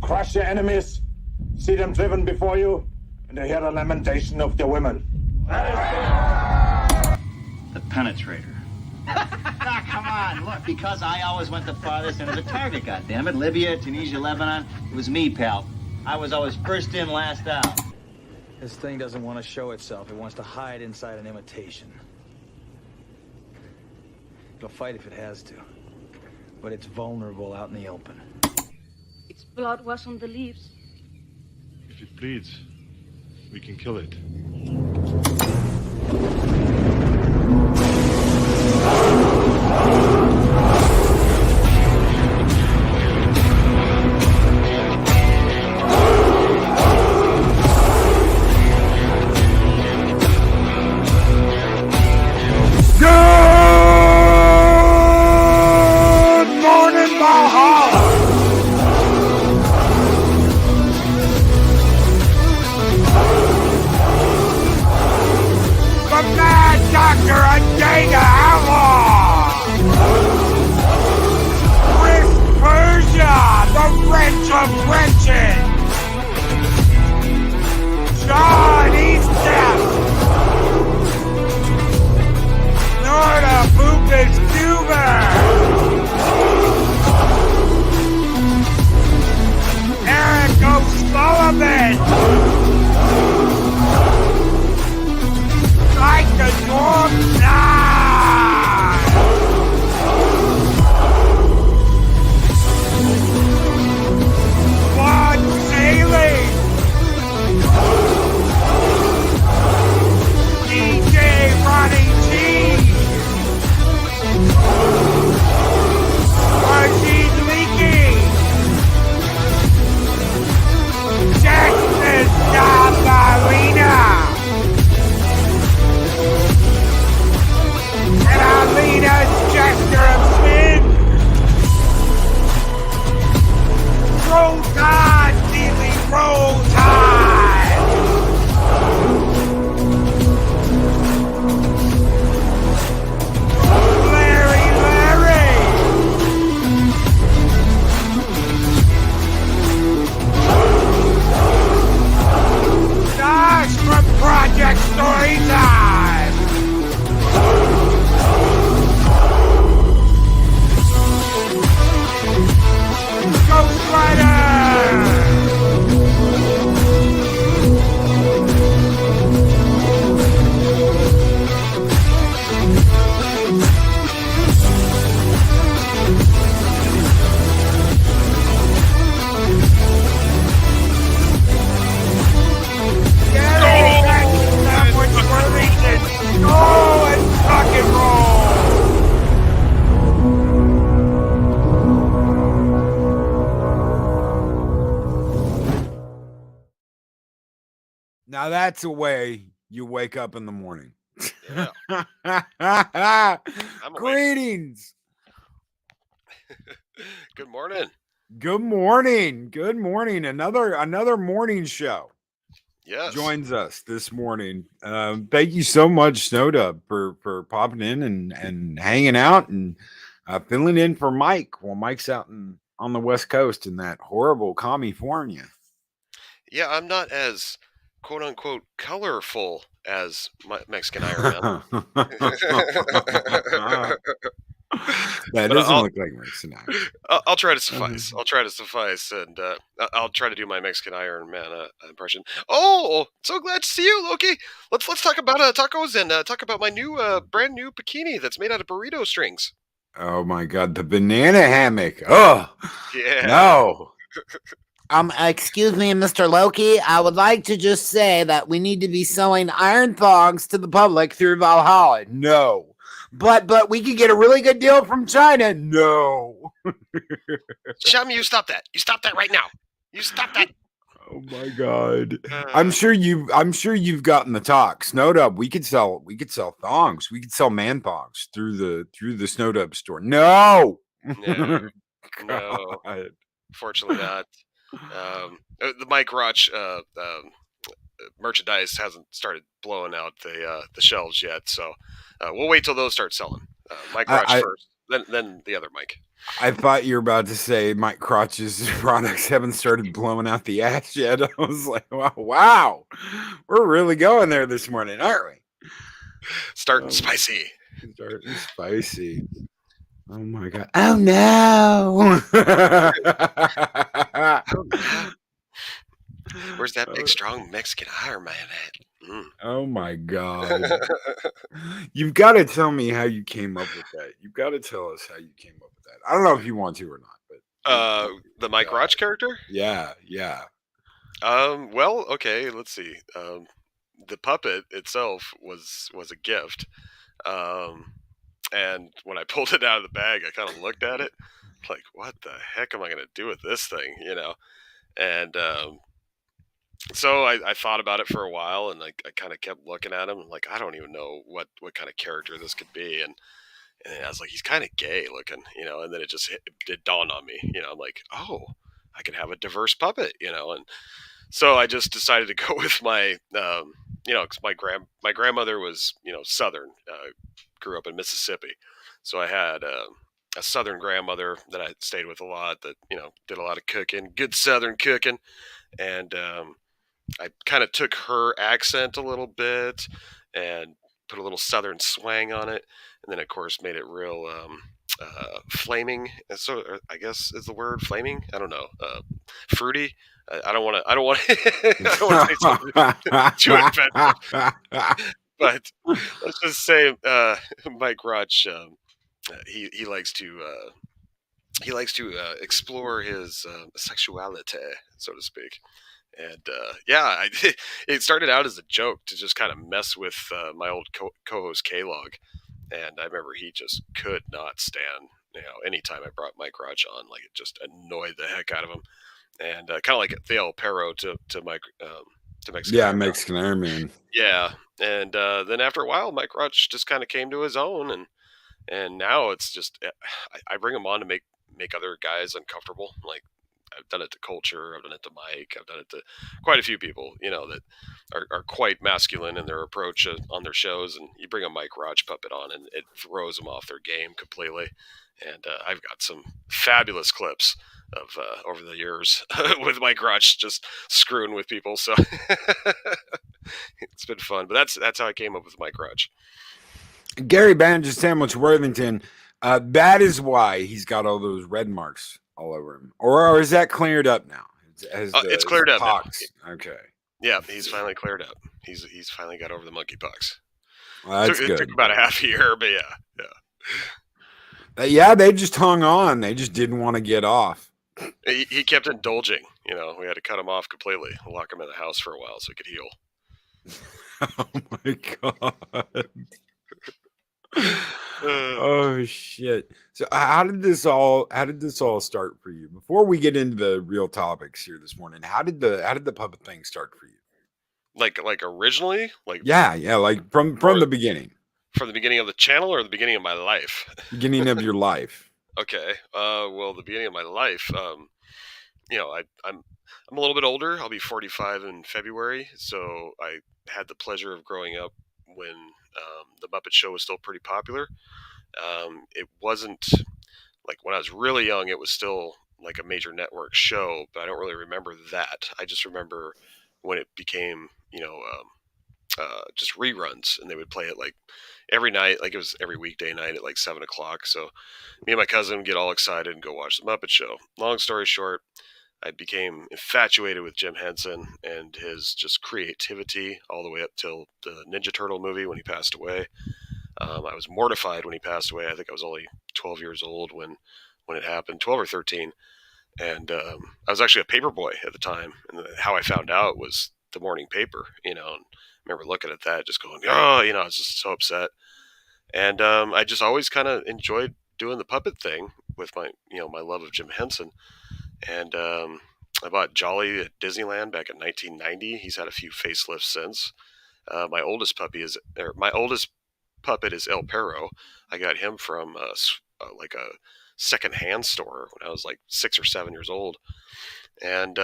crush your enemies, see them driven before you, and to hear the lamentation of their women. The penetrator. Come on, look, because I always went the farthest into the target, goddammit. Libya, Tunisia, Lebanon. It was me, pal. I was always first in, last out. This thing doesn't want to show itself. It wants to hide inside an imitation. It'll fight if it has to. But it's vulnerable out in the open. Its blood was on the leaves. If it bleeds, we can kill it. Now that's a way you wake up in the morning. Yeah. Greetings. Good morning. Good morning. Good morning. Another morning show. Yes. Joins us this morning. Thank you so much, Sno Dub, for popping in and hanging out and filling in for Mike while Mike's out on the West Coast in that horrible California. Yeah, I'm not as quote unquote colorful as my Mexican Iron Man. That doesn't look like Mexican Iron. I'll try to suffice. I'll try to suffice, and I'll try to do my Mexican Iron Man impression. Oh, so glad to see you, Loki. Let's talk about tacos and talk about my new brand new bikini that's made out of burrito strings. Oh my God, the banana hammock. Oh, yeah. No. Excuse me, Mr. Loki. I would like to just say that we need to be selling iron thongs to the public through Valhalla. No. But we could get a really good deal from China. No. Shami, you stop that. You stop that right now. You stop that. Oh my God. I'm sure you've gotten the talk. Sno Dub, we could sell thongs. We could sell man thongs through the Sno Dub store. No. No. Fortunately not. The Mike Roch merchandise hasn't started blowing out the shelves yet, so we'll wait till those start selling. Mike Roch first, then the other Mike. I thought you were about to say Mike Crotch's products haven't started blowing out the ass yet. I was like, wow, we're really going there this morning, aren't we? Starting spicy. Starting spicy. Oh my god. Oh no. Where's that big, strong Mexican Iron Man at? Oh my god. You've got to tell me how you came up with that. You've got to tell us how you came up with that. I don't know if you want to or not, but The Mike Roach character? Yeah. Well, okay, let's see. The puppet itself was a gift. And when I pulled it out of the bag, I kind of looked at it like, what the heck am I going to do with this thing? And so I thought about it for a while, and I kind of kept looking at him, and like, I don't even know what kind of character this could be. And I was like, he's kind of gay looking, and then it dawned on me, I'm like, oh, I could have a diverse puppet, and so I just decided to go with my, because my grandmother was, Southern, grew up in Mississippi. So I had a Southern grandmother that I stayed with a lot that, did a lot of cooking, good Southern cooking. And I kind of took her accent a little bit and put a little Southern swang on it. And then, of course, made it real flaming. So I guess is the word flaming. I don't know. Fruity. I don't want to. I don't want to say something too offensive. But let's just say Mike Roach. He likes to explore his sexuality, so to speak. And it started out as a joke to just kind of mess with my old co-host K-Log. And I remember he just could not stand, anytime I brought Mike Roach on, like it just annoyed the heck out of him. And kind of like the El Perro to Mexican. Yeah, Mexican Iron Man. Yeah, and then after a while, Mike Roach just kind of came to his own, and now it's just I bring him on to make other guys uncomfortable. Like I've done it to Culture, I've done it to Mike, I've done it to quite a few people, that are quite masculine in their approach on their shows, and you bring a Mike Roach puppet on, and it throws them off their game completely. And I've got some fabulous clips of over the years with Mike Roach just screwing with people. So it's been fun. But that's how I came up with Mike Roach. Gary Banjo Sandwich Worthington. That is why he's got all those red marks all over him. Or is that cleared up now? It's cleared up now. Okay. Yeah, he's finally cleared up. He's finally got over the monkeypox. Well, that's good. It took about a half a year, but yeah, they just hung on. They just didn't want to get off. He kept indulging. We had to cut him off completely, lock him in the house for a while so he could heal. Oh my god. Oh shit. So how did this all start for you? Before we get into the real topics here this morning, how did the puppet thing start for you? Like originally? Like yeah, like from the beginning. From the beginning of the channel or the beginning of my life? Beginning of your life. Okay. Well, the beginning of my life, I'm a little bit older. I'll be 45 in February, so I had the pleasure of growing up when the Muppet Show was still pretty popular. It wasn't like when I was really young, it was still like a major network show, but I don't really remember that. I just remember when it became, just reruns, and they would play it like every night, like it was every weekday night at like 7:00. So me and my cousin would get all excited and go watch the Muppet Show. Long story short, I became infatuated with Jim Henson and his just creativity all the way up till the Ninja Turtle movie when he passed away. I was mortified when he passed away. I think I was only 12 years old when it happened, 12 or 13. And I was actually a paper boy at the time. And how I found out was the morning paper, and I remember looking at that, just going, oh, I was just so upset. And I just always kind of enjoyed doing the puppet thing with my, my love of Jim Henson. And I bought Jolly at Disneyland back in 1990. He's had a few facelifts since. My oldest puppet is El Perro. I got him from like a secondhand store when I was like 6 or 7 years old. And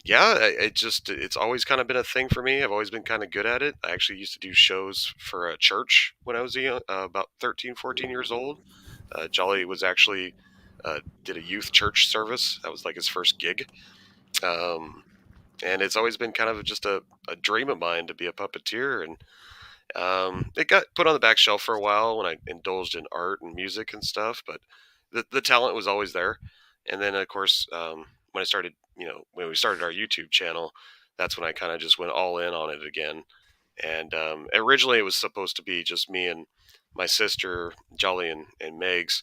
it's always kind of been a thing for me. I've always been kind of good at it. I actually used to do shows for a church when I was about 13, 14 years old. Jolly was actually did a youth church service. That was like his first gig. And it's always been kind of just a dream of mine to be a puppeteer. And it got put on the back shelf for a while when I indulged in art and music and stuff, but the talent was always there. And then, of course, when I started, when we started our YouTube channel, that's when I kind of just went all in on it again. And originally it was supposed to be just me and my sister, Jolly and Megs.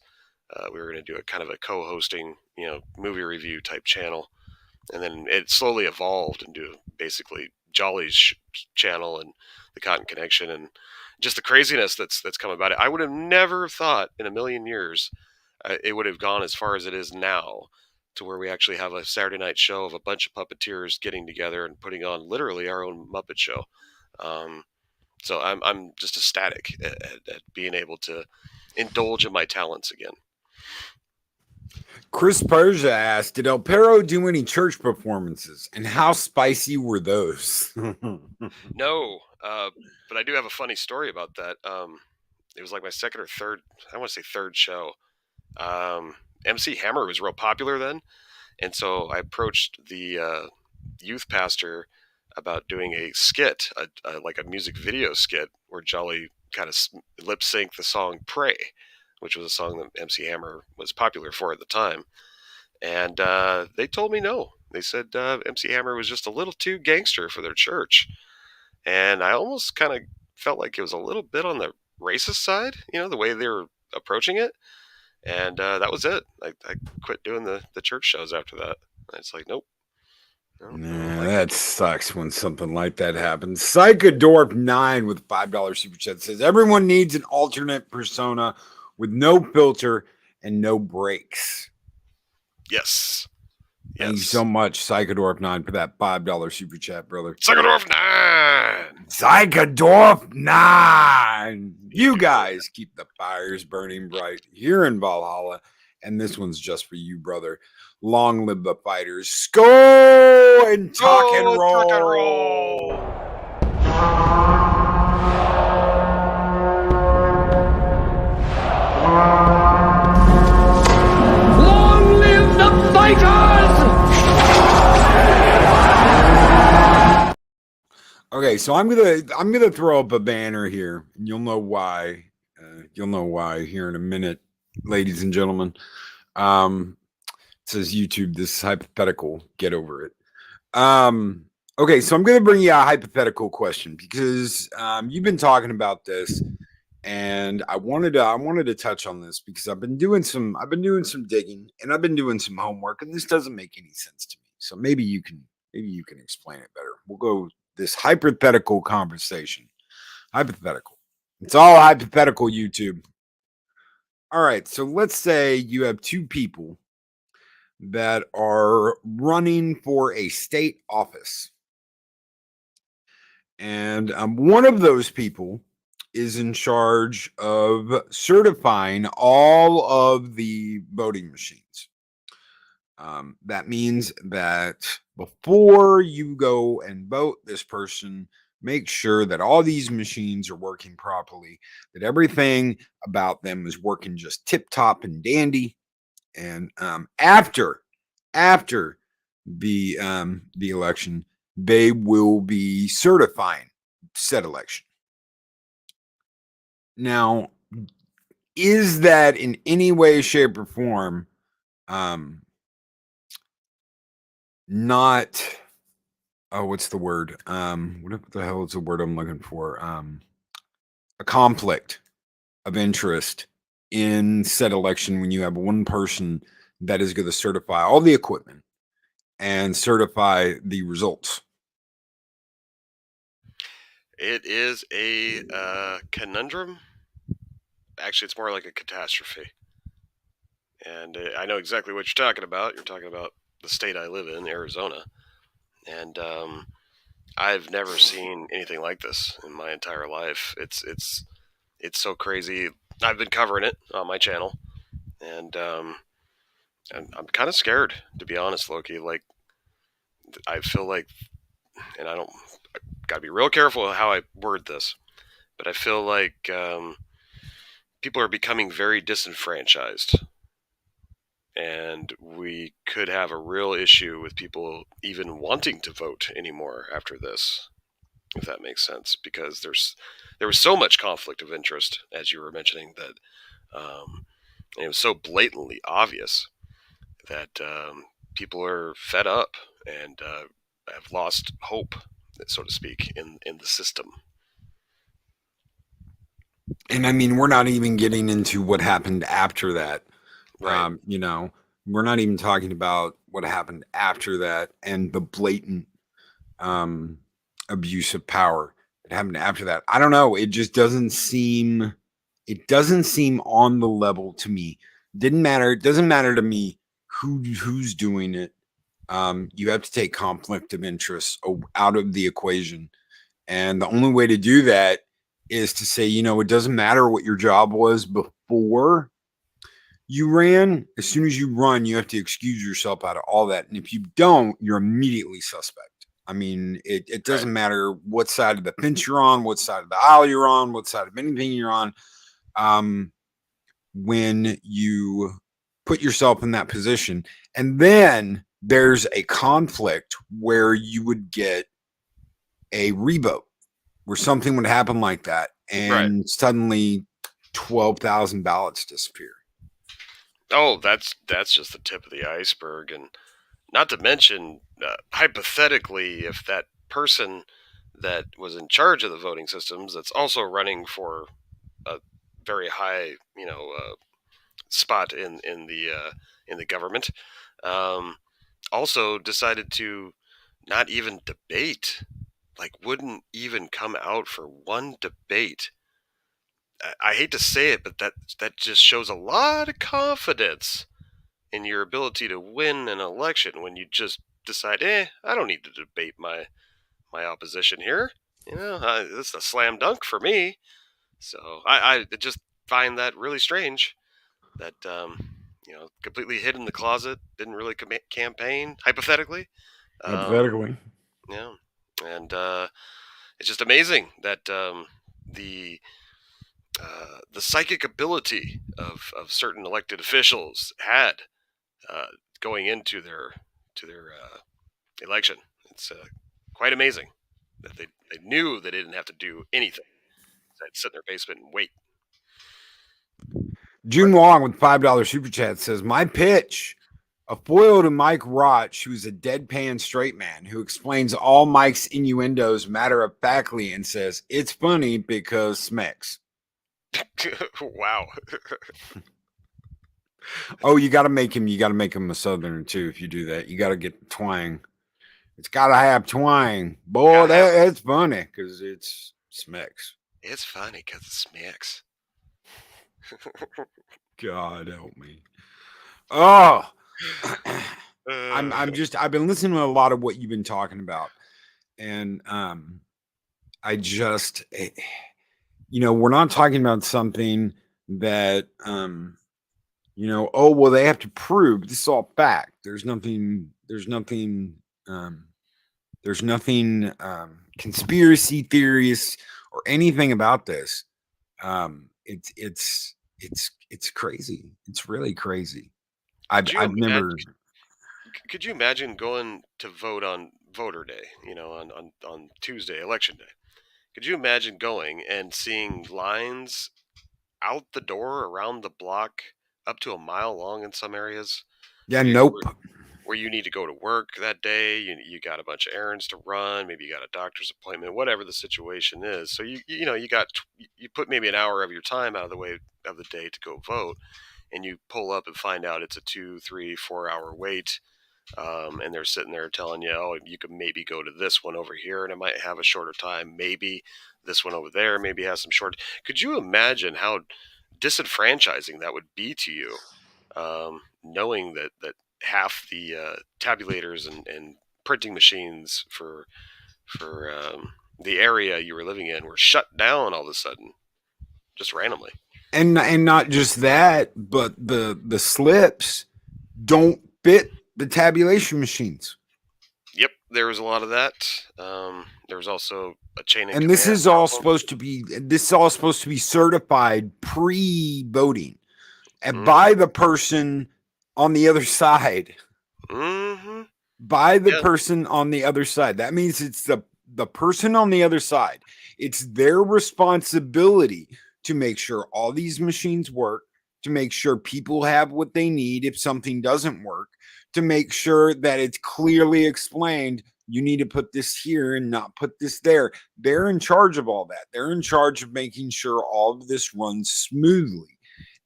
We were going to do a kind of a co-hosting, movie review type channel. And then it slowly evolved into basically Jolly's channel and the Cotten Connection and just the craziness that's come about it. I would have never thought in a million years it would have gone as far as it is now, to where we actually have a Saturday night show of a bunch of puppeteers getting together and putting on literally our own Muppet show. So I'm just ecstatic at being able to indulge in my talents again. Chris Persia asked, did El Perro do any church performances, and how spicy were those? No, but I do have a funny story about that. It was like my second or third, I want to say third show. MC Hammer was real popular then, and so I approached the youth pastor about doing a skit, like a music video skit, where Jolly kind of lip sync the song "Pray," which was a song that MC Hammer was popular for at the time. And they told me no. They said MC Hammer was just a little too gangster for their church. And I almost kind of felt like it was a little bit on the racist side, the way they were approaching it. And that was it. I quit doing the church shows after that. It's like, nope. Nah, that sucks when something like that happens. Psychodorp9 with $5 super chat says, everyone needs an alternate persona with no filter and no breaks. Yes. Thank you so much, Psychodorp9, for that $5 super chat, brother. Psychodorp9! Psychodorp9! You guys keep the fires burning bright here in Valhalla. And this one's just for you, brother. Long live the fighters. Skull and talk and roll. Talk and roll. Long live the fighters! Okay, so I'm gonna throw up a banner here, and you'll know why. You'll know why here in a minute, ladies and gentlemen. It says YouTube, this is hypothetical. Get over it. Okay, so I'm gonna bring you a hypothetical question because you've been talking about this, and I wanted to touch on this because I've been doing some digging and I've been doing some homework, and this doesn't make any sense to me. So maybe you can explain it better. We'll go this hypothetical conversation. Hypothetical. It's all hypothetical, YouTube. All right, so let's say you have two people that are running for a state office. And one of those people is in charge of certifying all of the voting machines. That means that before you go and vote, this person makes sure that all these machines are working properly, that everything about them is working just tip top and dandy. And after the election, they will be certifying said election. Now, is that in any way, shape, or form not what's the word? What the hell is the word I'm looking for? A conflict of interest in said election when you have one person that is going to certify all the equipment and certify the results. It is a conundrum. Actually, it's more like a catastrophe. And I know exactly what you're talking about. You're talking about the state I live in, Arizona. And I've never seen anything like this in my entire life. It's so crazy. I've been covering it on my channel, and I'm kind of scared, to be honest, Loki. Like, I feel like, and I gotta be real careful how I word this, but I feel like people are becoming very disenfranchised. And we could have a real issue with people even wanting to vote anymore after this, if that makes sense, because there was so much conflict of interest, as you were mentioning, that and it was so blatantly obvious that people are fed up and have lost hope, so to speak, in the system. And I mean, we're not even getting into what happened after that. Right. You know, we're not even talking about what happened after that and the blatant abuse of power that happened after that. I don't know. It just doesn't seem. It doesn't seem on the level to me. Didn't matter. It doesn't matter to me who's doing it. You have to take conflict of interest out of the equation, and the only way to do that is to say, you know, it doesn't matter what your job was before you ran. As soon as you run, you have to excuse yourself out of all that. And if you don't, you're immediately suspect. I mean, it doesn't matter what side of the fence you're on, what side of the aisle you're on, what side of anything you're on. When you put yourself in that position, and then there's a conflict where you would get a revote, where something would happen like that, and suddenly 12,000 ballots disappear. Oh, that's just the tip of the iceberg, and not to mention, hypothetically, if that person that was in charge of the voting systems, that's also running for a very high, spot in the government, also decided to not even debate, like wouldn't even come out for one debate. I hate to say it, but that just shows a lot of confidence in your ability to win an election when you just decide, I don't need to debate my opposition here. This is a slam dunk for me. So I just find that really strange that, completely hid in the closet, didn't really campaign, hypothetically. Hypothetically. Yeah. And it's just amazing that the psychic ability of certain elected officials had going into their election. It's quite amazing that they knew they didn't have to do anything. They'd sit in their basement and wait. June Long with $5 super chat says, my pitch, a foil to Mike Rotch, who's a deadpan straight man who explains all Mike's innuendos matter-of-factly and says, it's funny because Smex. Wow. Oh, you got to make him a Southerner too. If you do that, you got to get the twang. It's got to have twang. Boy, that's funny because it's Smex. It's funny because it's Smex. God help me. Oh, I've been listening to a lot of what you've been talking about, and we're not talking about something that they have to prove. This is all fact. There's nothing conspiracy theories or anything about this. It's crazy. It's really crazy. I've never. Could you imagine going to vote on voter day? On Tuesday, election day. Could you imagine going and seeing lines out the door around the block up to a mile long in some areas? Yeah, nope. Where you need to go to work that day, you got a bunch of errands to run, maybe you got a doctor's appointment, whatever the situation is. So you put maybe an hour of your time out of the way of the day to go vote, and you pull up and find out it's a 2, 3, 4 hour wait, and they're sitting there telling you, oh, you could maybe go to this one over here, and it might have a shorter time. Maybe this one over there maybe has some short. Could you imagine how disenfranchising that would be to you, knowing that half the tabulators and printing machines for the area you were living in were shut down all of a sudden, just randomly? And not just that, but the slips don't fit the tabulation machines. Yep, there was a lot of that. There was also a chain of And command this is all problem. supposed to be certified pre-voting and Mhm. by the person on the other side. Mm-hmm. By the Yeah. person on the other side. That means it's the person on the other side. It's their responsibility to make sure all these machines work, to make sure people have what they need if something doesn't work, to make sure that it's clearly explained you need to put this here and not put this there. They're in charge of all that. They're in charge of making sure all of this runs smoothly.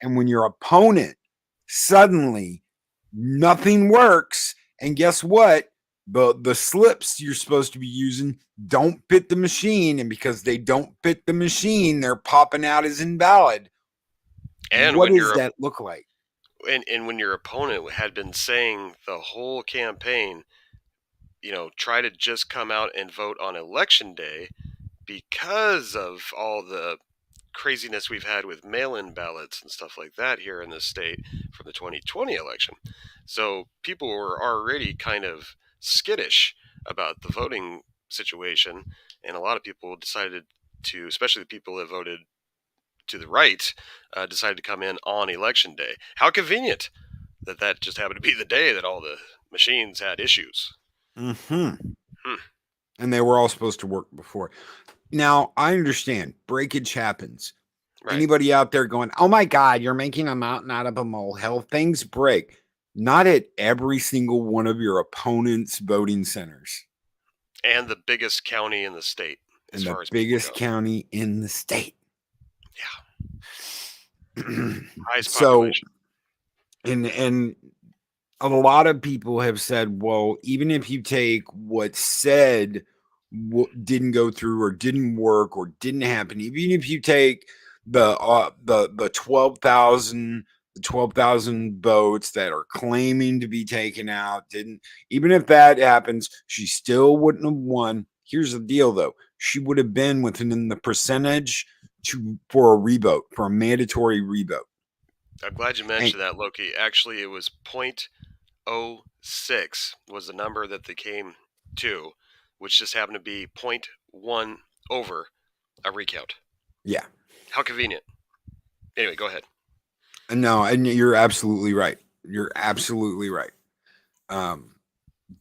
And when your opponent suddenly nothing works, and guess what? The slips you're supposed to be using don't fit the machine, and because they don't fit the machine, they're popping out as invalid. And What when does that look like? And when your opponent had been saying the whole campaign, try to just come out and vote on election day because of all the craziness we've had with mail-in ballots and stuff like that here in the state from the 2020 election. So people were already kind of skittish about the voting situation, and a lot of people decided to, especially the people that voted to the right, decided to come in on election day. How convenient that just happened to be the day that all the machines had issues. And they were all supposed to work before. Now, I understand breakage happens. Right. Anybody out there going, oh my God, you're making a mountain out of a molehill? Things break. Not at every single one of your opponent's voting centers. And the biggest county in the state. And the biggest county in the state. Yeah. Highest so, population. And a lot of people have said, well, even if you take what said didn't go through or didn't work or didn't happen, even if you take the 12,000 votes that are claiming to be taken out, even if that happens, she still wouldn't have won. Here's the deal, though. She would have been within the percentage for a revote, for a mandatory revote. I'm glad you mentioned that, Loki. Actually, it was 0.06 was the number that they came to, which just happened to be 0.1 over a recount. Yeah. How convenient. Anyway, go ahead. No, and you're absolutely right. You're absolutely right.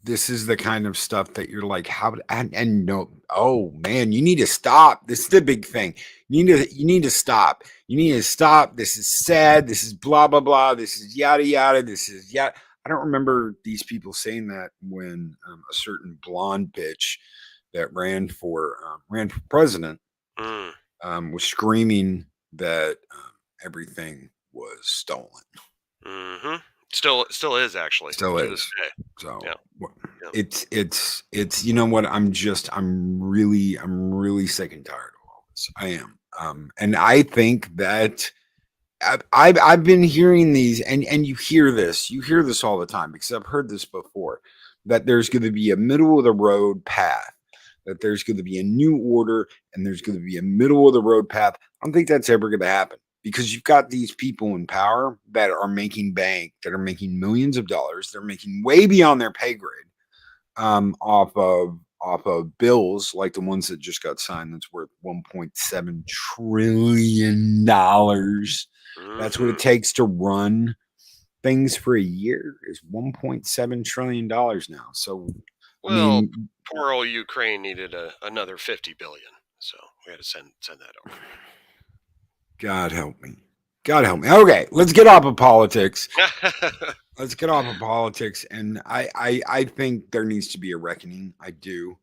This is the kind of stuff that you're like, how? And no, oh man, you need to stop. This is the big thing. You need to stop. You need to stop. This is sad. This is blah blah blah. This is yada yada. This is yada. I don't remember these people saying that when a certain blonde bitch that ran for president was screaming that everything was stolen. Mm-hmm. Still is actually. Still is. So yeah. It's you know what? I'm really sick and tired of all this. I am. And I think that I've been hearing these, and you hear this all the time because I've heard this before, that there's going to be a middle of the road path, that there's going to be a new order, and there's going to be a middle of the road path. I don't think that's ever going to happen. Because you've got these people in power that are making bank, that are making millions of dollars. They're making way beyond their pay grade off of bills like the ones that just got signed. That's worth $1.7 trillion. That's what it takes to run things for a year. Is $1.7 trillion now. So, well, poor old Ukraine needed another 50 billion. So we had to send that over. God help me. God help me. Okay, let's get off of politics. And I think there needs to be a reckoning. I do.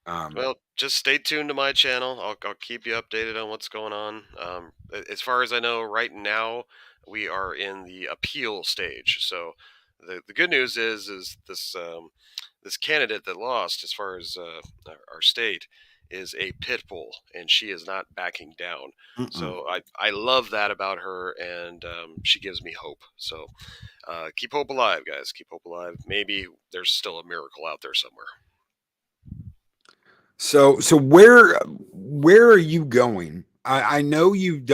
Well, just stay tuned to my channel. I'll keep you updated on what's going on. As far as I know, right now we are in the appeal stage. So the good news is this this candidate that lost, as far as our state, is a pit bull, and she is not backing down. So I love that about her, and she gives me hope. So keep hope alive, guys. Keep hope alive. Maybe there's still a miracle out there somewhere. So where are you going? I know you've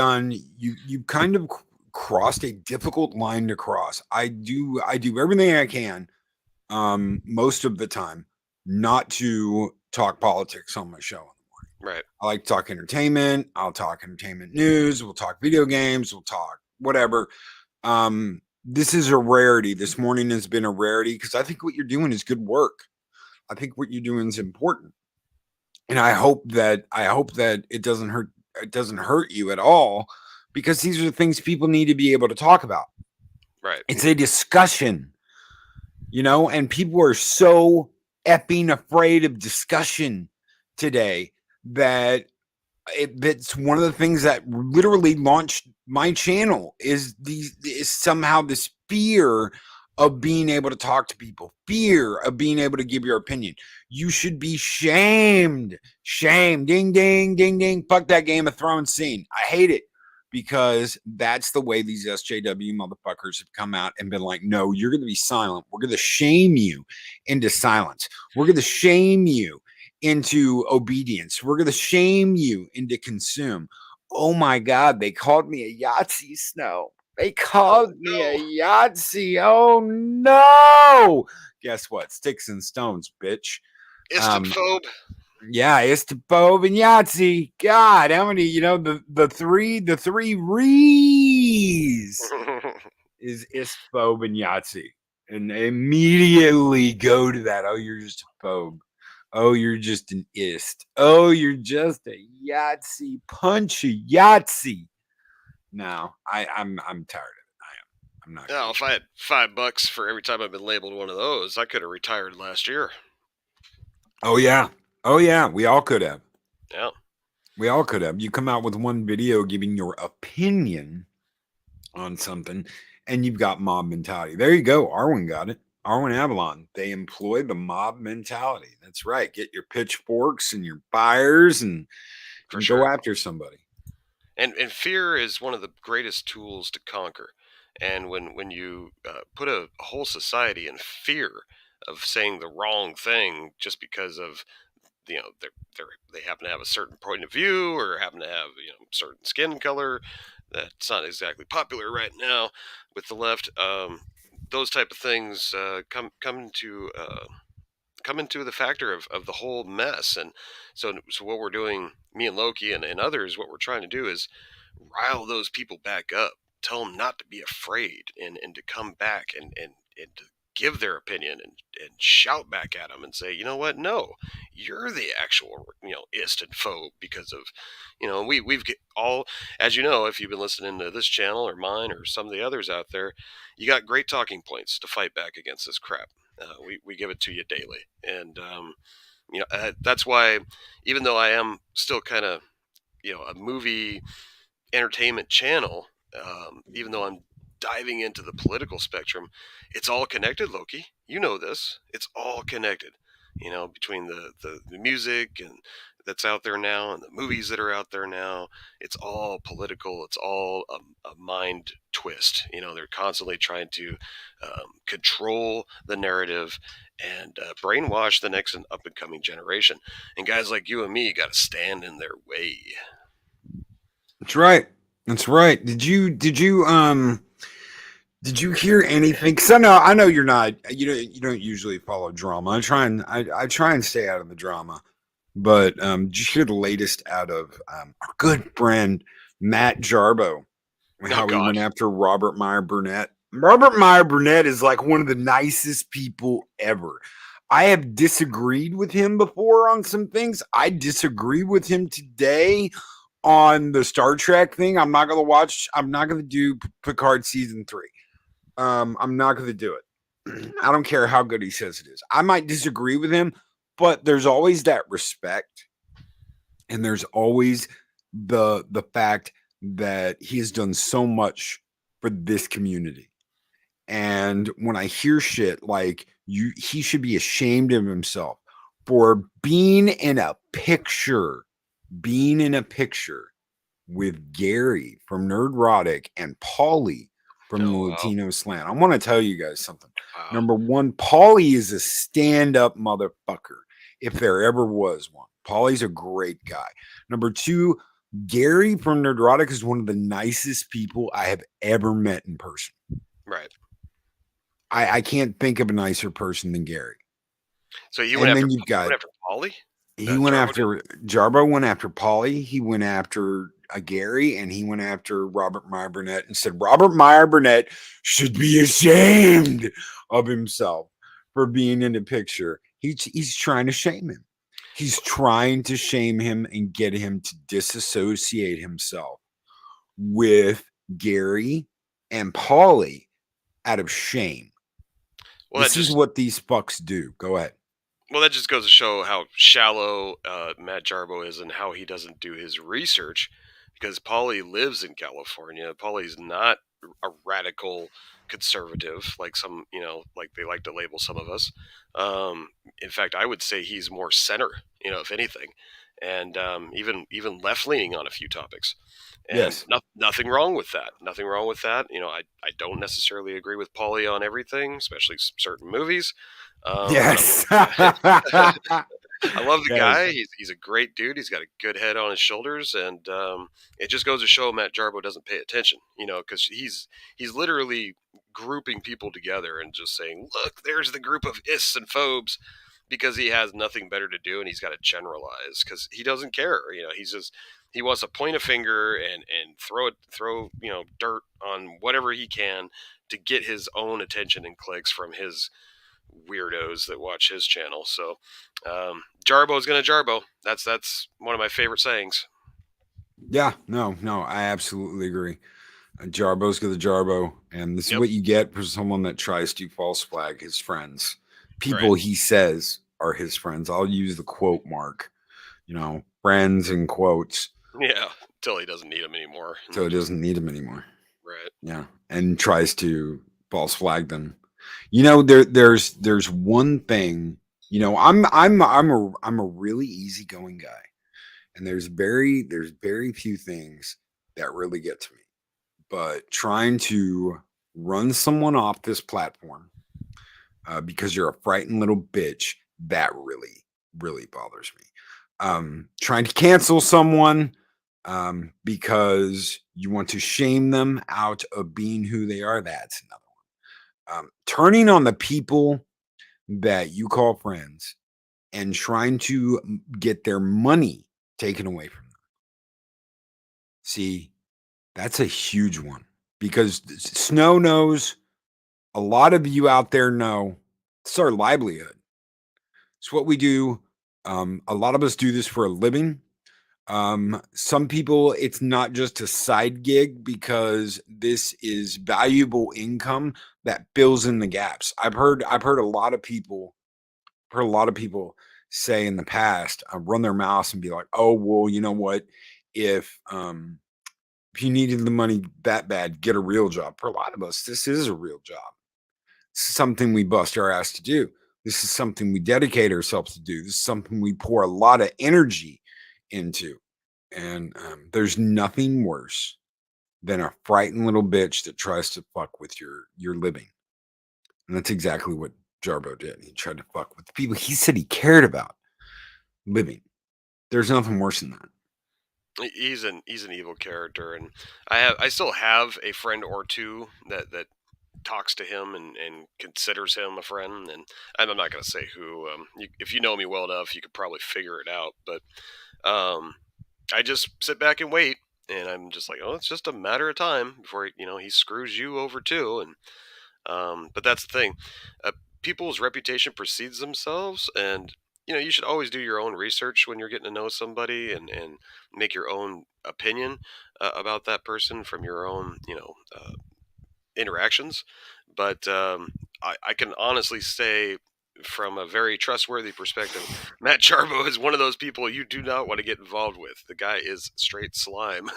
kind of crossed a difficult line to cross. I do everything I can most of the time not to talk politics on my show. Right. I like to talk entertainment. I'll talk entertainment news. We'll talk video games. We'll talk whatever. This is a rarity. This morning has been a rarity because I think what you're doing is good work. I think what you're doing is important. And I hope that it doesn't hurt you at all, because these are the things people need to be able to talk about. Right. It's a discussion, and people are so effing afraid of discussion today that it's one of the things that literally launched my channel is somehow this fear of being able to talk to people, fear of being able to give your opinion. You should be shamed. Shame. Ding, ding, ding, ding. Fuck that Game of Thrones scene. I hate it, because that's the way these SJW motherfuckers have come out and been like, no, you're going to be silent. We're going to shame you into silence. We're going to shame you into obedience. We're going to shame you into consume. Oh my God, they called me a Yahtzee, Snow. They called me a Yahtzee. Oh no. Guess what? Sticks and stones, bitch. Istophobe. Yeah, Istophobe and Yahtzee. God, how many, the three rees is Istophobe and Yahtzee. And immediately go to that. Oh, you're just a phobe. Oh, you're just an ist. Oh, you're just a Yahtzee. Punch a Yahtzee. No, I'm tired of it. I'm not. No, if I had $5 for every time I've been labeled one of those, I could have retired last year. Oh yeah. We all could have. Yeah. We all could have. You come out with one video giving your opinion on something, and you've got mob mentality. There you go. Arwen got it. Arwen Avalon. They employ the mob mentality. That's right. Get your pitchforks and your fires and go after somebody. And fear is one of the greatest tools to conquer. And when you put a whole society in fear of saying the wrong thing just because of they happen to have a certain point of view or happen to have certain skin color that's not exactly popular right now with the left, those type of things come into the factor of the whole mess. And so what we're doing, me and Loki and others, what we're trying to do is rile those people back up, tell them not to be afraid and to come back and to give their opinion and shout back at them and say, you know what? No, you're the actual, ist and phobe because of, we've all, as you know, if you've been listening to this channel or mine or some of the others out there, you got great talking points to fight back against this crap. We give it to you daily. And, that's why, even though I am still kind of, a movie entertainment channel, even though I'm diving into the political spectrum, it's all connected, Loki. You know this. It's all connected, between the music and that's out there now and the movies that are out there now. It's all political. It's all a mind twist. They're constantly trying to control the narrative and brainwash the next and up and coming generation. And guys like you and me got to stand in their way. That's right. That's right. Did you hear anything? Because I know you're not. You don't usually follow drama. I try and stay out of the drama. But did you hear the latest out of our good friend Matt Jarbo? How he went after Robert Meyer Burnett. Robert Meyer Burnett is like one of the nicest people ever. I have disagreed with him before on some things. I disagree with him today on the Star Trek thing. I'm not going to do Picard season 3. I'm not going to do it. I don't care how good he says it is. I might disagree with him, but there's always that respect. And there's always the fact that he has done so much for this community. And when I hear shit like he should be ashamed of himself for being in a picture with Gary from Nerdrotic and Paulie from the Latino Slant. I want to tell you guys something. Wow. Number one, Paulie is a stand-up motherfucker, if there ever was one. Paulie's a great guy. Number two, Gary from Nerdrotic is one of the nicest people I have ever met in person. Right. I can't think of a nicer person than Gary. So you went after Paulie? He went after Jarbo, went after Paulie, he went after Gary, and he went after Robert Meyer Burnett and said Robert Meyer Burnett should be ashamed of himself for being in the picture. He's trying to shame him. He's trying to shame him and get him to disassociate himself with Gary and Paulie out of shame. Well, this is what these fucks do. Go ahead. Well, that just goes to show how shallow Matt Jarbo is and how he doesn't do his research, because Paulie lives in California. Paulie's not a radical conservative like some, like they like to label some of us. In fact, I would say he's more center, if anything, and even left leaning on a few topics. And yes, nothing wrong with that. Nothing wrong with that. I don't necessarily agree with Paulie on everything, especially certain movies. Yes. I love the guy. He's a great dude. He's got a good head on his shoulders, and it just goes to show Matt Jarbo doesn't pay attention, because he's literally grouping people together and just saying, look, there's the group of ists and phobes, because he has nothing better to do, and he's got to generalize because he doesn't care. He wants to point a finger and throw dirt on whatever he can to get his own attention and clicks from his weirdos that watch his channel. So Jarbo's gonna Jarbo. That's one of my favorite sayings. Yeah, no, I absolutely agree. Jarbo's gonna Jarbo, and this is what you get for someone that tries to false flag his friends, people he says are his friends. I'll use the quote mark, friends in quotes. Yeah, until he doesn't need them anymore. So he doesn't need them anymore. Right. Yeah, and tries to false flag them. There's one thing. I'm a really easygoing guy, and there's very few things that really get to me. But trying to run someone off this platform because you're a frightened little bitch, that really, really bothers me. Trying to cancel someone because you want to shame them out of being who they are, that's another one. Turning on the people that you call friends and trying to get their money taken away from them. See, that's a huge one, because Snow knows, a lot of you out there know, it's our livelihood. It's what we do. A lot of us do this for a living. Some people, it's not just a side gig, because this is valuable income that fills in the gaps. I've heard a lot of people say in the past, run their mouths and be like, oh, well, you know what? If you needed the money that bad, get a real job. For a lot of us, this is a real job. This is something we bust our ass to do. This is something we dedicate ourselves to do. This is something we pour a lot of energy into. And there's nothing worse than a frightened little bitch that tries to fuck with your living. And that's exactly what Jarbo did. He tried to fuck with the people he said he cared about living. There's nothing worse than that. He's an evil character, and I still have a friend or two that talks to him and considers him a friend, and I'm not going to say who. If you know me well enough, you could probably figure it out. But I just sit back and wait, and I'm just like, oh, it's just a matter of time before he screws you over too. And but that's the thing, people's reputation precedes themselves, and you should always do your own research when you're getting to know somebody and make your own opinion about that person from your own interactions. But I can honestly say, from a very trustworthy perspective, Matt Jarbo is one of those people you do not want to get involved with. The guy is straight slime.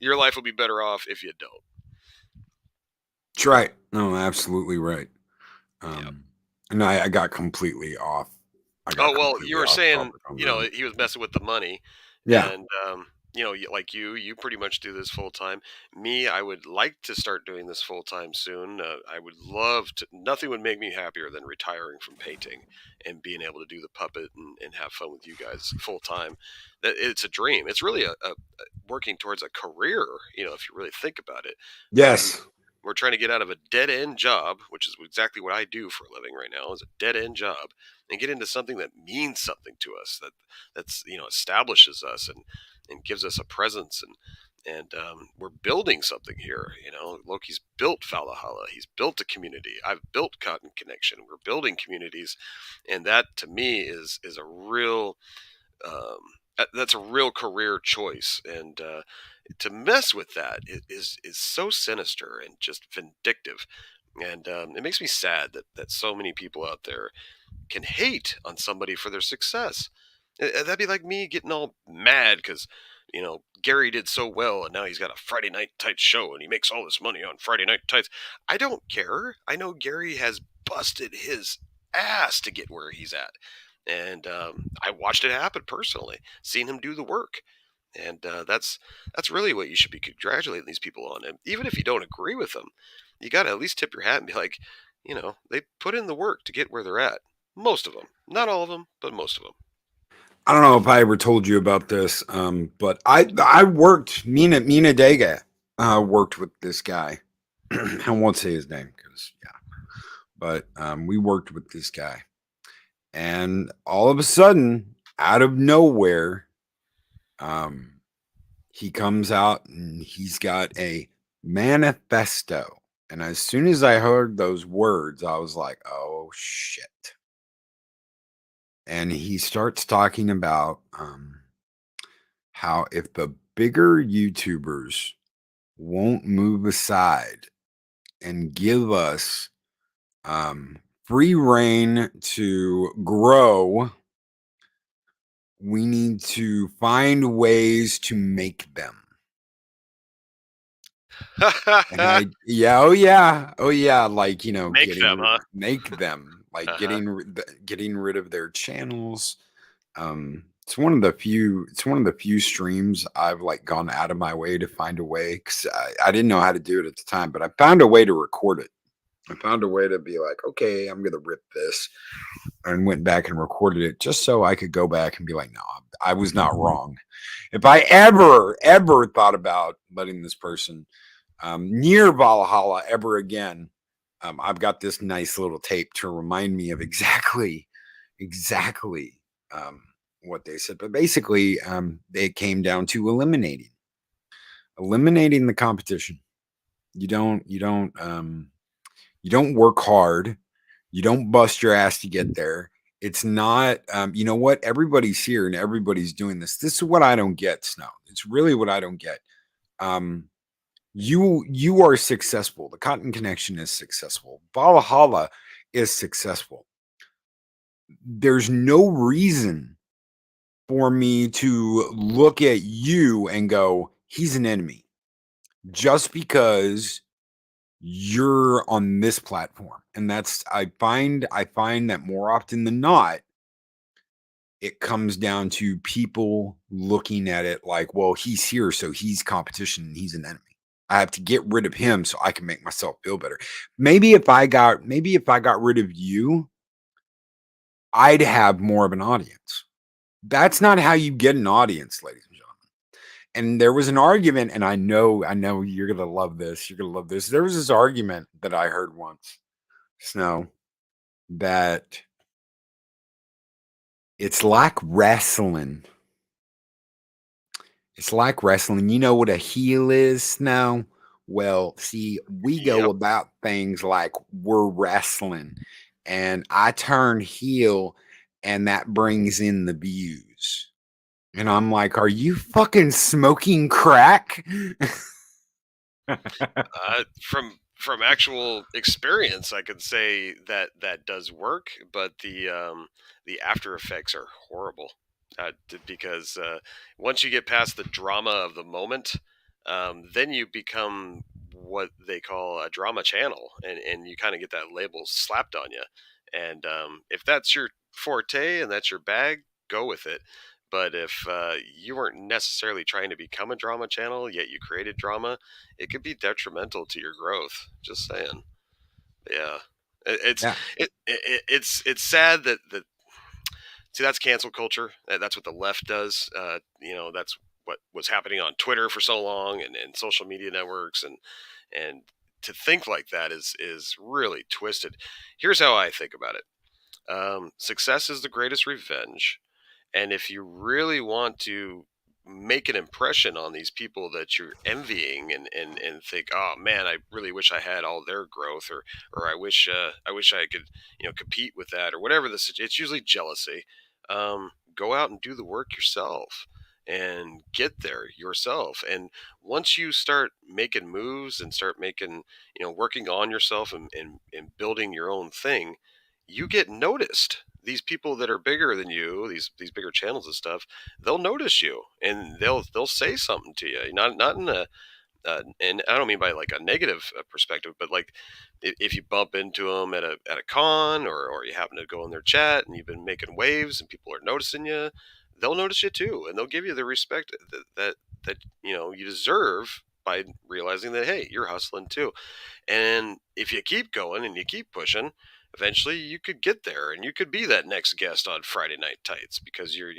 Your life will be better off if you don't. That's right. No, absolutely right. And I got completely off. You were saying, he was messing with the money. Yeah. And, like you pretty much do this full time. Me, I would like to start doing this full time soon. I would love to. Nothing would make me happier than retiring from painting and being able to do the puppet and have fun with you guys full time. It's a dream. It's really a working towards a career, if you really think about it. Yes. We're trying to get out of a dead-end job, which is exactly what I do for a living right now, is a dead-end job, and get into something that means something to us, that's establishes us and gives us a presence, and we're building something here. Loki's built Valhalla. He's built a community. I've built Cotten Connection. We're building communities, and that to me is a real that's a real career choice. And to mess with that is so sinister and just vindictive. And it makes me sad that so many people out there can hate on somebody for their success. That'd be like me getting all mad because, Gary did so well and now he's got a Friday Night Tights show and he makes all this money on Friday Night Tights. I don't care. I know Gary has busted his ass to get where he's at. And I watched it happen personally, seen him do the work. And that's really what you should be congratulating these people on. And even if you don't agree with them, you got to at least tip your hat and be like, they put in the work to get where they're at. Most of them, not all of them, but most of them. I don't know if I ever told you about this, but I worked, Mina Dega worked with this guy. I won't say his name because, but we worked with this guy. And all of a sudden, out of nowhere, he comes out and he's got a manifesto. And as soon as I heard those words, I was like, oh, shit. And he starts talking about how if the bigger YouTubers won't move aside and give us free reign to grow, we need to find ways to make them. And oh yeah, like make them, make them, like getting rid of their channels. It's one of the few streams I've like gone out of my way to find a way, because I didn't know how to do it at the time, but I found a way to record it. I found a way to be like, okay, I'm gonna rip this, and went back and recorded it just so I could go back and be like, no, I was not wrong. If I ever thought about letting this person near Valhalla ever again, I've got this nice little tape to remind me of exactly what they said. But basically, it came down to eliminating the competition. You don't work hard. You don't bust your ass to get there. It's not, you know what? Everybody's here and everybody's doing this. This is what I don't get, Snow. It's really what I don't get. You are successful. The Cotten Connection is successful. Valhalla is successful. There's no reason for me to look at you and go, he's an enemy, just because you're on this platform. And that's, I find that more often than not, it comes down to people looking at it like, well, he's here, so he's competition and he's an enemy. I have to get rid of him so I can make myself feel better. Maybe if I got rid of you, I'd have more of an audience. That's not how you get an audience, ladies and gentlemen. And there was an argument, and I know you're gonna love this. You're gonna love this. There was this argument that I heard once, Snow, that it's like wrestling. It's like wrestling. You know what a heel is, Snow? Well, see, we go about things like we're wrestling, and I turn heel, and that brings in the views. And I'm like, are you fucking smoking crack? From actual experience, I could say that does work, but the after effects are horrible. Because once you get past the drama of the moment, then you become what they call a drama channel, and you kind of get that label slapped on you. And if that's your forte and that's your bag, go with it. But if you weren't necessarily trying to become a drama channel, yet you created drama, it could be detrimental to your growth. Just saying. Yeah, it's sad that see, that's cancel culture. That's what the left does. That's what was happening on Twitter for so long, and social media networks, and to think like that is really twisted. Here's how I think about it. Success is the greatest revenge. And if you really want to make an impression on these people that you're envying and think, oh man, I really wish I had all their growth, or I wish I could, compete with that, or whatever it's usually jealousy. Go out and do the work yourself and get there yourself. And once you start making moves and start making, working on yourself and building your own thing, you get noticed. These people that are bigger than you, these bigger channels and stuff, they'll notice you and they'll say something to you. Not in a and I don't mean by like a negative perspective, but like if you bump into them at a con, or you happen to go in their chat and you've been making waves and people are noticing you, they'll notice you too, and they'll give you the respect that you deserve by realizing that, hey, you're hustling too. And if you keep going and you keep pushing, eventually you could get there and you could be that next guest on Friday Night Tights because you're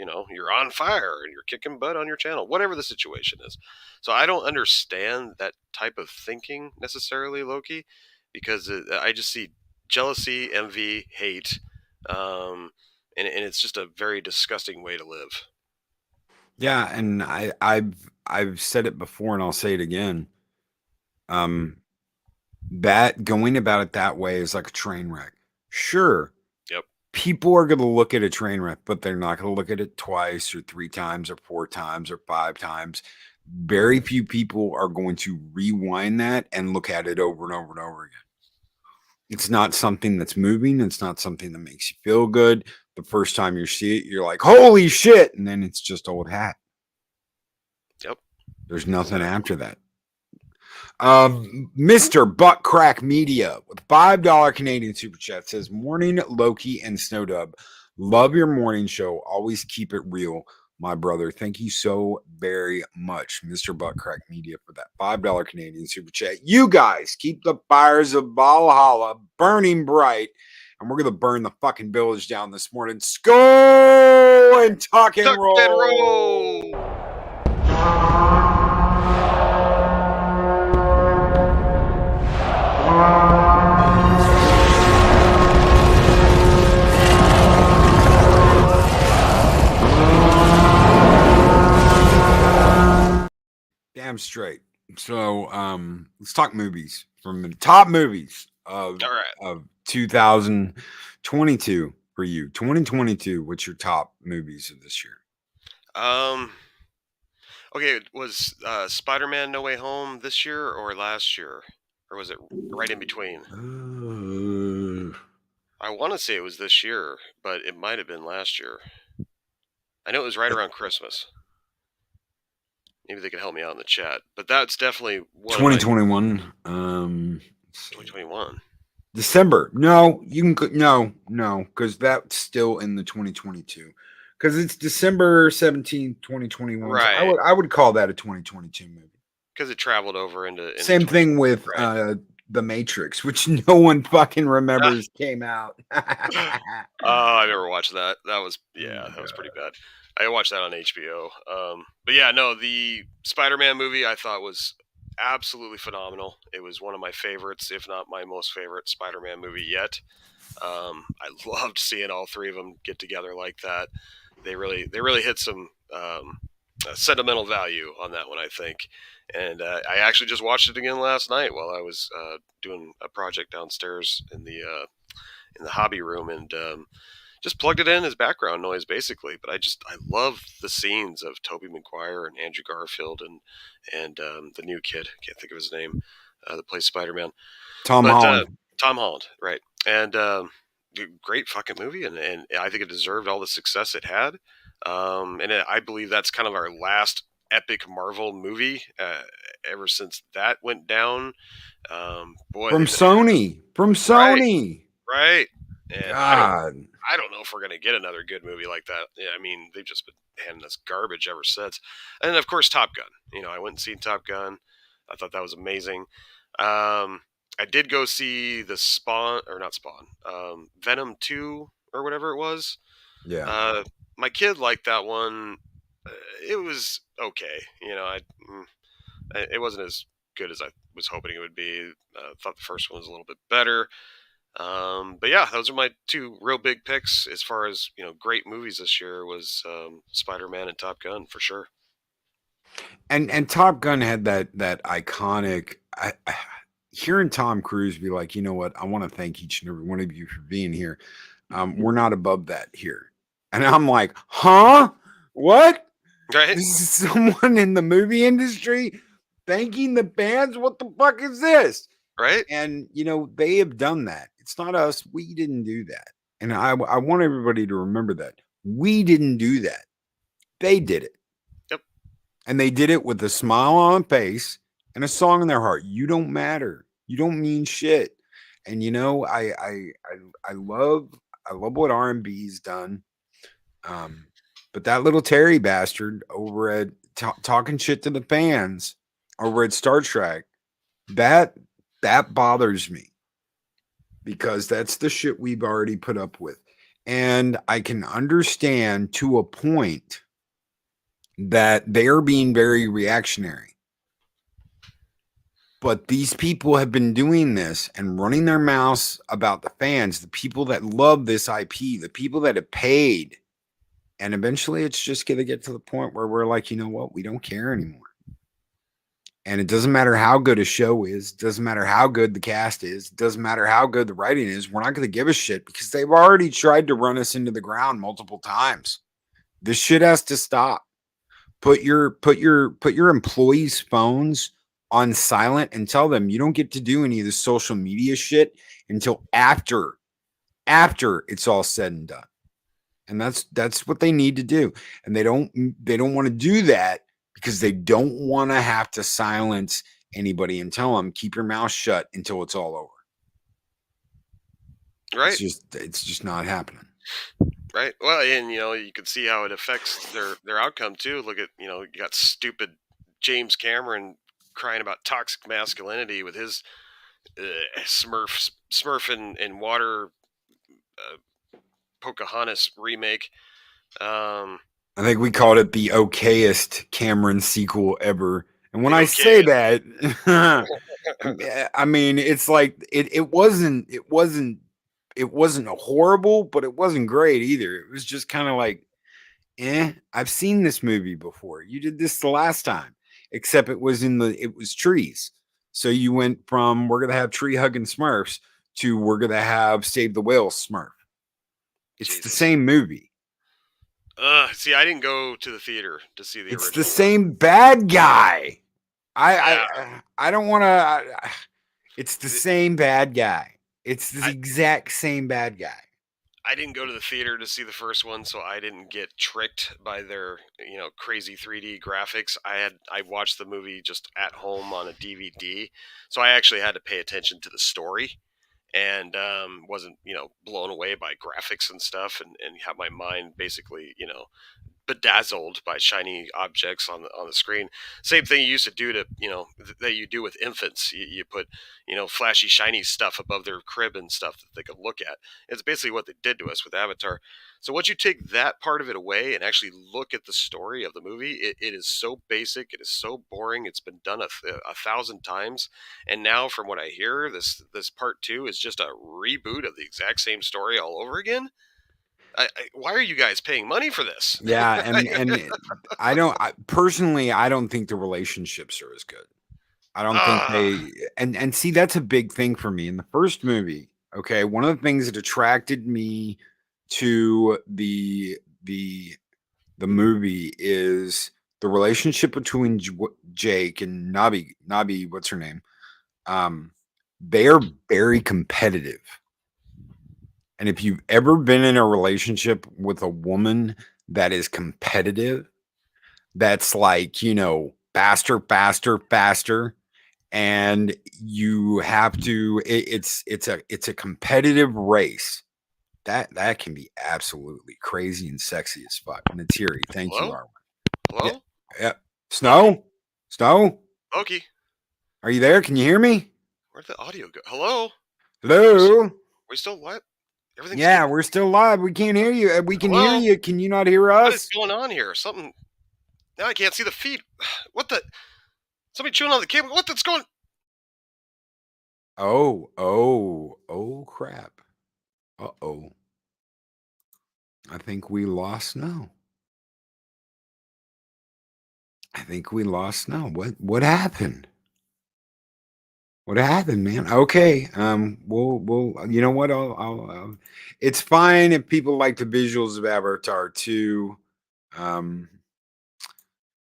on fire and you're kicking butt on your channel, whatever the situation is. So I don't understand that type of thinking necessarily, Loki, because I just see jealousy, envy, hate, and it's just a very disgusting way to live. Yeah, and I've said it before and I'll say it again. That going about it that way is like a train wreck. Sure. Yep. People are going to look at a train wreck, but they're not going to look at it twice or 3 times or 4 times or 5 times. Very few people are going to rewind that and look at it over and over and over again. It's not something that's moving. It's not something that makes you feel good. The first time you see it, you're like, holy shit. And then it's just old hat. Yep. There's nothing after that. Mr. Butt Crack Media with $5 Canadian Super Chat says, morning, Loki and Sno Dub. Love your morning show. Always keep it real, my brother. Thank you so very much, Mr. Butt Crack Media, for that $5 Canadian Super Chat. You guys keep the fires of Valhalla burning bright, and we're going to burn the fucking village down this morning. Skull and tuck and roll. Damn straight. So let's talk movies. From the top movies of 2022 for you. 2022, what's your top movies of this year? Okay, was Spider-Man No Way Home this year or last year? Or was it right in between? I want to say it was this year, but it might have been last year. I know it was right around Christmas. Maybe they can help me out in the chat. But that's definitely 2021. 2021. December. No, you can no, because that's still in the 2022. Because it's December 17th, 2021. Right. So I would call that a 2022 movie. Because it traveled over into same thing with The Matrix, which no one fucking remembers came out. I never watched that. That was pretty bad. I watched that on HBO. But yeah, no, the Spider-Man movie I thought was absolutely phenomenal. It was one of my favorites, if not my most favorite Spider-Man movie yet. I loved seeing all 3 of them get together like that. They really hit some sentimental value on that one, I think. And I actually just watched it again last night while I was doing a project downstairs in the hobby room, and just plugged it in as background noise, basically. But I love the scenes of Tobey Maguire and Andrew Garfield and the new kid. I can't think of his name that plays Spider-Man. Tom Holland. Tom Holland, right? And great fucking movie, and I think it deserved all the success it had. I believe that's kind of our last epic Marvel movie ever since that went down. From Sony. Right. And God. I don't know if we're going to get another good movie like that. Yeah, I mean, they've just been handing us garbage ever since. And then, of course, Top Gun. I went and seen Top Gun. I thought that was amazing. I did go see the Venom 2 or whatever it was. Yeah. My kid liked that one. It was okay. It wasn't as good as I was hoping it would be. Thought the first one was a little bit better. But yeah, those are my two real big picks as far as great movies this year was Spider-Man and Top Gun for sure. And Top Gun had that iconic. Hearing Tom Cruise be like, you know what? I want to thank each and every one of you for being here. We're not above that here, and I'm like, huh? What? Right? This is someone in the movie industry thanking the fans. What the fuck is this? Right? And they have done that. It's not us. We didn't do that. And I want everybody to remember that. We didn't do that. They did it. Yep. And they did it with a smile on their face and a song in their heart. You don't matter. You don't mean shit. And I love what R&B's done. But that little Terry bastard over at talking shit to the fans over at Star Trek, that bothers me, because that's the shit we've already put up with. And I can understand to a point that they're being very reactionary. But these people have been doing this and running their mouths about the fans, the people that love this IP, the people that have paid. And eventually it's just going to get to the point where we're like, you know what? We don't care anymore. And it doesn't matter how good a show is. Doesn't matter how good the cast is. Doesn't matter how good the writing is. We're not going to give a shit, because they've already tried to run us into the ground multiple times. This shit has to stop. Put your employees' phones on silent and tell them you don't get to do any of the social media shit until after it's all said and done. And that's what they need to do. And they don't want to do that because they don't want to have to silence anybody and tell them, keep your mouth shut until it's all over. Right. It's just not happening. Right. Well, and you can see how it affects their outcome too. Look at, you got stupid James Cameron crying about toxic masculinity with his Smurf and water Pocahontas remake. I think we called it the okayest Cameron sequel ever. And when I say that, I mean, it's like it wasn't horrible, but it wasn't great either. It was just kind of like, I've seen this movie before. You did this the last time, except it was trees. So you went from we're gonna have tree hugging Smurfs to we're gonna have Save the Whales Smurf. It's the same movie. See, I didn't go to the theater to see the original. It's the same bad guy. I don't want to. It's the same bad guy. It's the exact same bad guy. I didn't go to the theater to see the first one, so I didn't get tricked by their crazy 3D graphics. I watched the movie just at home on a DVD, so I actually had to pay attention to the story. And wasn't blown away by graphics and stuff, and have my mind basically bedazzled by shiny objects on the screen. Same thing you used to do that you do with infants. You put flashy shiny stuff above their crib and stuff that they could look at. It's basically what they did to us with Avatar. So once you take that part of it away and actually look at the story of the movie, it is so basic, it is so boring. It's been done a 1,000 times, and now from what I hear, this part 2 is just a reboot of the exact same story all over again. Why are you guys paying money for this? Yeah, and I don't think the relationships are as good. I don't think they and see, that's a big thing for me in the first movie. Okay, one of the things that attracted me to the movie is the relationship between Jake and Nabi, what's her name? They are very competitive. And if you've ever been in a relationship with a woman that is competitive, that's like, faster, and you have to, it's a competitive race. That can be absolutely crazy and sexy as fuck. And it's Eerie. Thank you, Arwen. Hello? Yeah. Snow? Loki. Are you there? Can you hear me? Where'd the audio go? Hello? We still live? We're still live. We can't hear you. We can hear you. Can you not hear us? What is going on here? Something. Now I can't see the feed. What the? Somebody chewing on the cable. What that's going? Oh, crap. Uh-oh. I think we lost Snow. What happened? What happened, man? Okay. We'll you know what? I'll it's fine if people like the visuals of Avatar 2.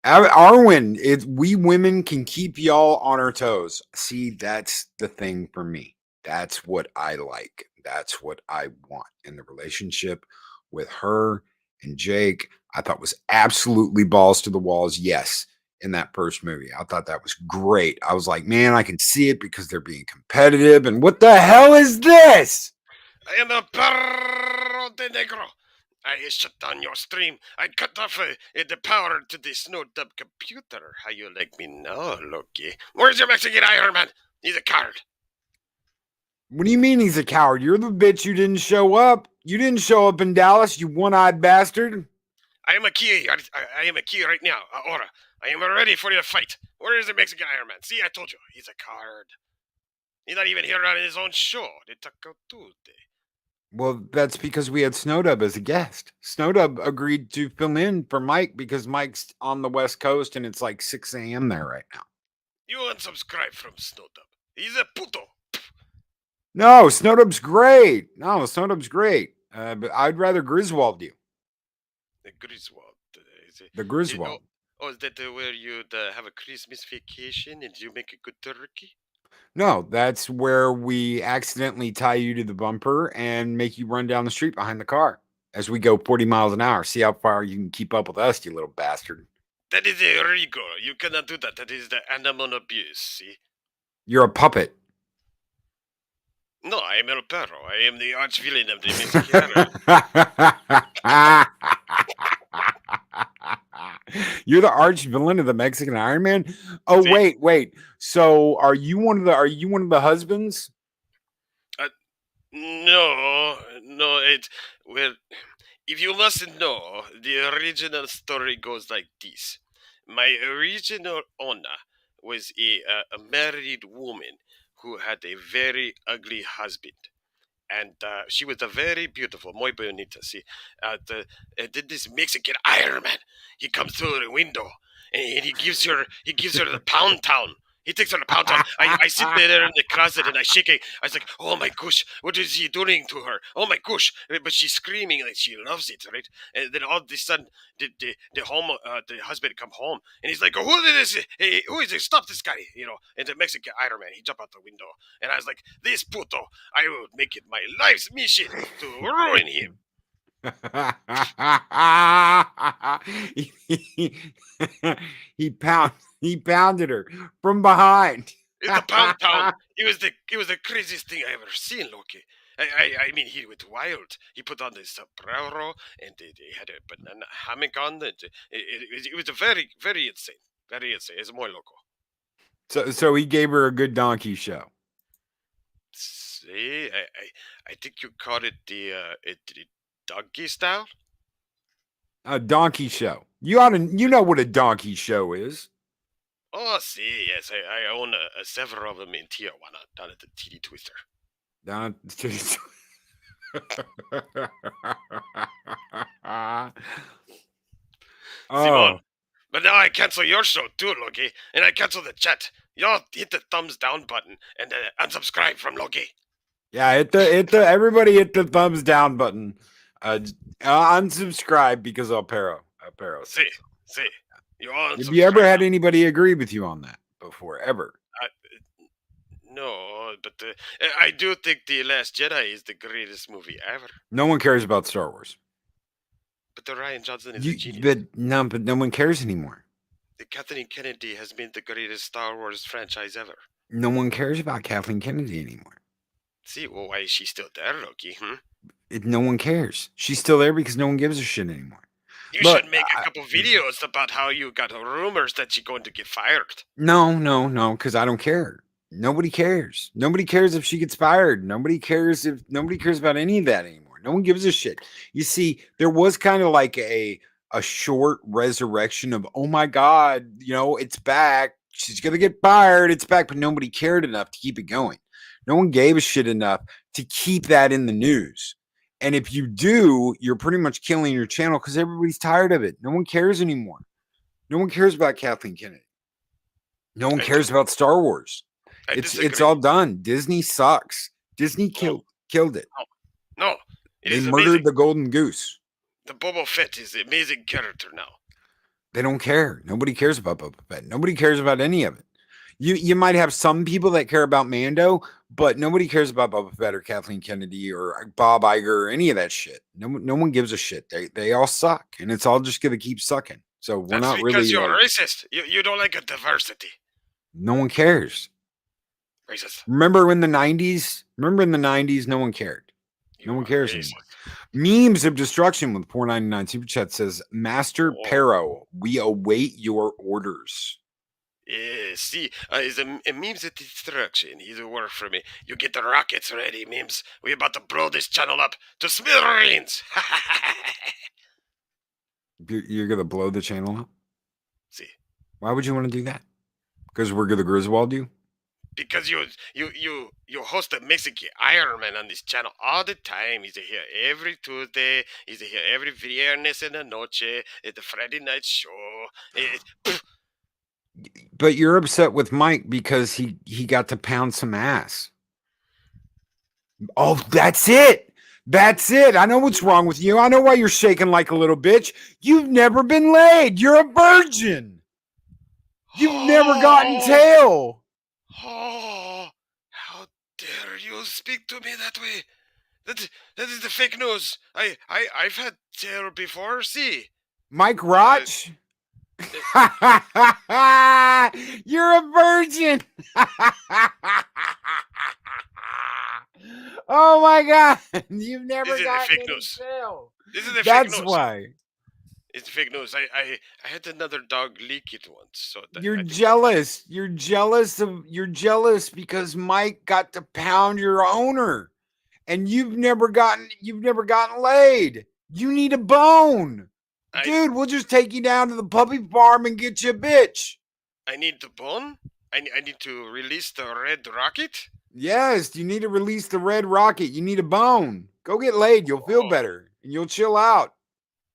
Arwen, we women can keep y'all on our toes. See, that's the thing for me. That's what I like. That's what I want in the relationship with her and Jake. I thought was absolutely balls to the walls. Yes, in that first movie, I thought that was great. I was like, man, I can see it because they're being competitive. And what the hell is this? I am a perro de negro. I shut down your stream. I cut off the power to the Sno Dub computer. How you like me now, Loki? Where's your Mexican Iron Man? He's a coward. What do you mean he's a coward? You're the bitch who didn't show up. You didn't show up in Dallas, you one-eyed bastard. I am a key. I am a key right now. Aura. I am ready for you to fight. Where is the Mexican Iron Man? See, I told you. He's a coward. He's not even here on his own show. The Taco Tuesday. Well, that's because we had Sno Dub as a guest. Sno Dub agreed to fill in for Mike because Mike's on the West Coast and it's like 6 a.m. there right now. You unsubscribe from Sno Dub. He's a puto. No, Sno Dub's great. But I'd rather Griswold you. The Griswold. The Griswold. Is that where you have a Christmas vacation and you make a good turkey? No, that's where we accidentally tie you to the bumper and make you run down the street behind the car as we go 40 miles an hour. See how far you can keep up with us, you little bastard. That is illegal. You cannot do that. That is the animal abuse, see? You're a puppet. No, I am El Perro. I am the arch villain of the Mexican. You're the arch villain of the Mexican Iron Man. Oh, See? wait. So are you one of the husbands? No. It's well. If you mustn't know, the original story goes like this: my original owner was a married woman who had a very ugly husband. And she was a very beautiful, muy bonita. See, did this Mexican Iron Man? He comes through the window and he gives her the pound town. He takes her to pound town. I sit there in the closet and I shake it. I was like, oh my gosh, what is he doing to her? Oh my gosh! But she's screaming like she loves it, right? And then all of a sudden, the husband come home and he's like, who is this? Hey, who is this? Stop this guy! And the Mexican Iron Man, he jumped out the window, and I was like, this puto, I will make it my life's mission to ruin him. He pounded her from behind. In the pound town, it was the craziest thing I ever seen, Loki. I mean, he went wild. He put on the sombrero, and they had a banana hammock on. And it was a very, very insane. Very insane. It's muy loco. So he gave her a good donkey show. See, I think you called it the donkey style. A donkey show. You know what a donkey show is. Oh, see, yes, I own several of them in Tijuana, down at the TD Twister. Down at the TD Simon, but now I cancel your show too, Loki, and I cancel the chat. Y'all hit the thumbs down button and unsubscribe from Loki. Yeah, everybody hit the thumbs down button. Unsubscribe because El Perro. See. You all Have you ever had anybody agree with you on that before? Ever? No, but I do think The Last Jedi is the greatest movie ever. No one cares about Star Wars. But the Rian Johnson is a genius. But no one cares anymore. The Kathleen Kennedy has been the greatest Star Wars franchise ever. No one cares about Kathleen Kennedy anymore. See, well, why is she still there, Loki? No one cares. She's still there because no one gives a shit anymore. You should make a couple videos about how you got rumors that you're going to get fired. No, because I don't care. Nobody cares. Nobody cares if she gets fired. Nobody cares about any of that anymore. No one gives a shit. You see, there was kind of like a short resurrection of, oh my God, it's back. she's going to get fired. It's back. But nobody cared enough to keep it going. No one gave a shit enough to keep that in the news. And if you do, you're pretty much killing your channel because everybody's tired of it. No one cares anymore. No one cares about Kathleen Kennedy. No one cares about Star Wars. It's all done. Disney sucks. Disney killed it. No, They murdered the golden goose. The Boba Fett is an amazing character now. They don't care. Nobody cares about Boba Fett. Nobody cares about any of it. You might have some people that care about Mando, but nobody cares about Boba Fett or Kathleen Kennedy or Bob Iger or any of that shit. No one gives a shit. They all suck, and it's all just gonna keep sucking. So we're not really. Because you're racist. You don't like a diversity. No one cares. Racist. Remember in the 90s? Remember in the 90s? No one cared. No one cares anymore. Memes of destruction with $4.99 super chat says, Master Pero, we await your orders. See, it's a memes of destruction. He's a work for me. You get the rockets ready, memes. We're about to blow this channel up to smithereens. You're gonna blow the channel up? See. Why would you want to do that? Because we're gonna Griswold you? Because you host a Mexican Iron Man on this channel all the time. He's here every Tuesday. He's here every viernes en la noche at the Friday night show. But you're upset with Mike because he got to pound some ass. Oh, that's it. That's it. I know what's wrong with you. I know why you're shaking like a little bitch. You've never been laid. You're a virgin. You've never gotten tail. Oh, how dare you speak to me that way? That is the fake news. I've had tail before. See, Mike Roch. You're a virgin. Oh my God! You've never gotten any tail. This is the fake news. That's why. It's fake news. I had another dog leak it once. So you're jealous. You're jealous because Mike got to pound your owner, and you've never gotten laid. You need a bone, dude. We'll just take you down to the puppy farm and get you a bitch. I need the bone. I need to release the red rocket. Yes, you need to release the red rocket. You need a bone. Go get laid. You'll feel better and you'll chill out.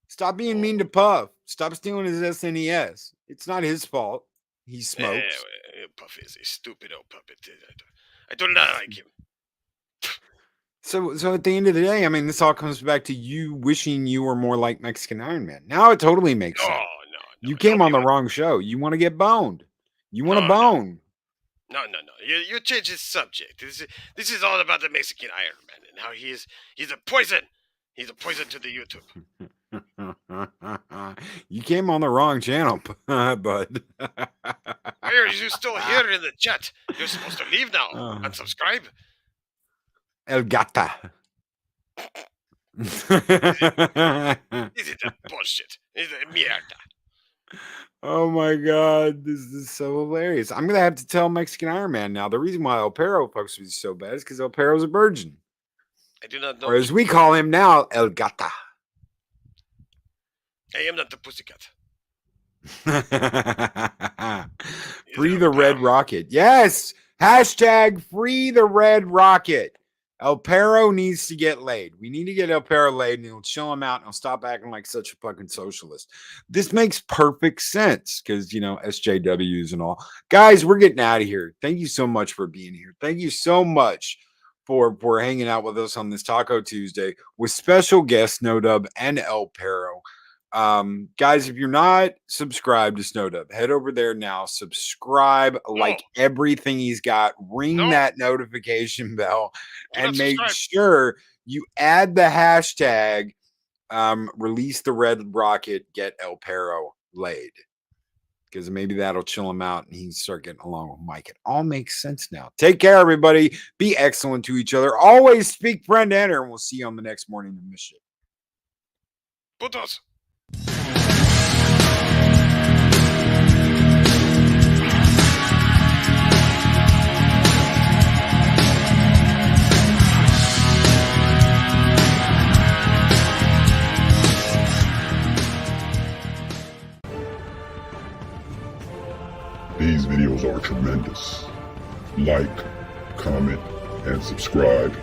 Stop being mean to Puff. Stop stealing his SNES. It's not his fault. He smokes. Puff is a stupid old puppet. I do not like him. So at the end of the day, I mean, this all comes back to you wishing you were more like Mexican Iron Man. Now it totally makes sense. No. You came on the wrong show. You want to get boned. You want a bone. No. You change the subject. This is all about the Mexican Iron Man and how he's a poison. He's a poison to the YouTube. You came on the wrong channel, bud. Why are you still here in the chat? You're supposed to leave now. Unsubscribe. El Gata. This is bullshit. This is mierda. Oh my God, this is so hilarious. I'm gonna have to tell Mexican Iron Man now. The reason why El Perro fucks with you so bad is because El Perro's a virgin. I do not know. Or as we call him now, El Gata. I am not the pussycat. Free the red rocket. Yes. Hashtag free the red rocket. El Perro needs to get laid. We need to get El Perro laid and he'll chill him out and he'll stop acting like such a fucking socialist. This makes perfect sense because, you know, SJWs and all. Guys, we're getting out of here. Thank you so much for being here. Thank you so much for hanging out with us on this Taco Tuesday with special guests Sno Dub and El Perro. Guys, if you're not subscribed to Sno Dub, head over there now, subscribe, like everything he's got, ring that notification bell, and make sure you add the hashtag release the red rocket, get El Perro laid, because maybe that'll chill him out and he can start getting along with Mike. It all makes sense now. Take care, everybody. Be excellent to each other. Always speak friend enter, and we'll see you on the next morning of Mischief. Putos. These videos are tremendous. Like, comment, and subscribe,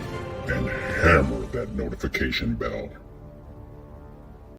and hammer that notification bell.